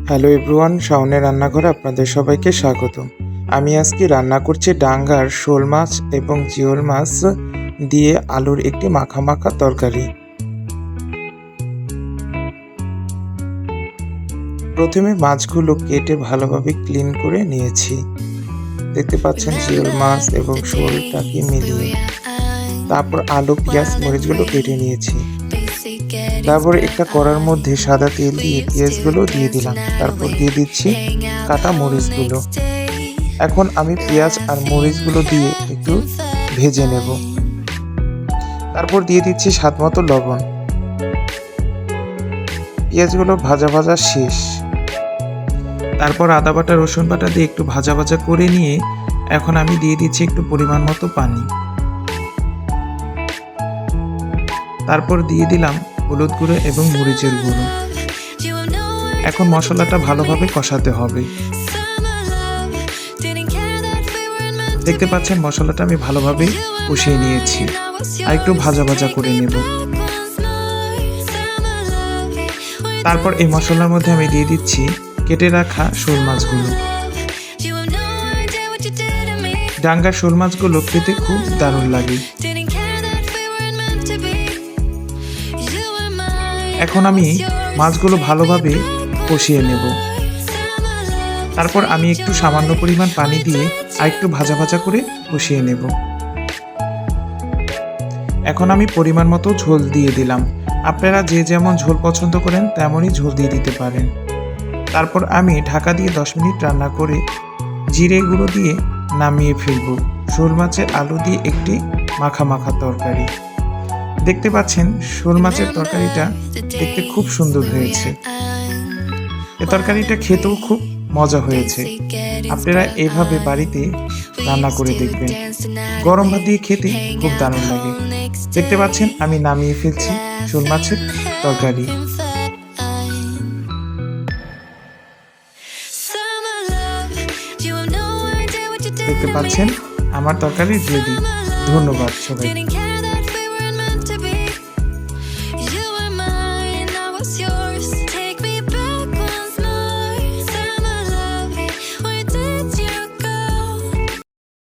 Hello everyone, শাওনের রান্নাঘরে আপনাদের সবাইকে স্বাগতম। আমি আজকে রান্না করছি ডাঙ্গার শোল মাছ এবং জিওল মাছ দিয়ে আলুর একটি মাখা মাখা তরকারি। প্রথমে মাছগুলো কেটে ভালোভাবে ক্লিন করে নিয়েছি। দেখতে পাচ্ছেন জিওল মাছ এবং শোলটাকে মিলিয়ে। তারপর আলু, পেঁয়াজ, মরিচগুলো কেটে নিয়েছি। তারপর একটা কড়ার মধ্যে সাদা তেল দিয়ে পেঁয়াজগুলো দিয়ে দিলাম। তারপর দিয়ে দিচ্ছি কাটা মরিচগুলো। এখন আমি পেঁয়াজ আর মরিচগুলো দিয়ে একটু ভেজে নেব। তারপর দিয়ে দিচ্ছি স্বাদ মতো লবণ। পেঁয়াজগুলো ভাজা ভাজা শেষ। তারপর আদা বাটা, রসুন বাটা দিয়ে একটু ভাজা ভাজা করে নিয়ে এখন আমি দিয়ে দিচ্ছি একটু পরিমাণ মতো পানি। তারপর দিয়ে দিলাম হলুদ গুঁড়ো এবং মরিচের গুঁড়ো। এখন মশলাটা ভালোভাবে কষাতে হবে। দেখতে পাচ্ছেন মশলাটা আমি ভালোভাবে কষিয়ে নিয়েছি। আর একটু ভাজা ভাজা করে নেব। তারপর এই মশলার মধ্যে আমি দিয়ে দিচ্ছি কেটে রাখা শোল মাছগুলো। ডাঙ্গার শোল মাছগুলো খেতে খুব দারুণ লাগে। এখন আমি মাছগুলো ভালোভাবে কষিয়ে নেব। তারপর আমি একটু সামান্য পরিমাণ পানি দিয়ে আর একটু ভাজা ভাজা করে কষিয়ে নেব। এখন আমি পরিমাণ মতো ঝোল দিয়ে দিলাম। আপনারা যে যেমন ঝোল পছন্দ করেন তেমনই ঝোল দিয়ে দিতে পারেন। তারপর আমি ঢাকা দিয়ে 10 মিনিট রান্না করে জিরে গুঁড়ো দিয়ে নামিয়ে ফেলব। শোল মাছের আলু দিয়ে একটি মাখা মাখা তরকারি। দেখতে পাচ্ছেন শোল মাছের তরকারিটা দেখতে খুব সুন্দর হয়েছে। এই তরকারিটা খেতেও খুব মজা হয়েছে। আপনারা এইভাবে বাড়িতে রান্না করে দেখবেন। গরম ভাত দিয়ে খেতে খুব দারুণ লাগে। দেখতে পাচ্ছেন আমি নামিয়ে ফেলছি শোল মাছের তরকারি। দেখতে পাচ্ছেন আমার তরকারি রেডি। ধন্যবাদ সবাই।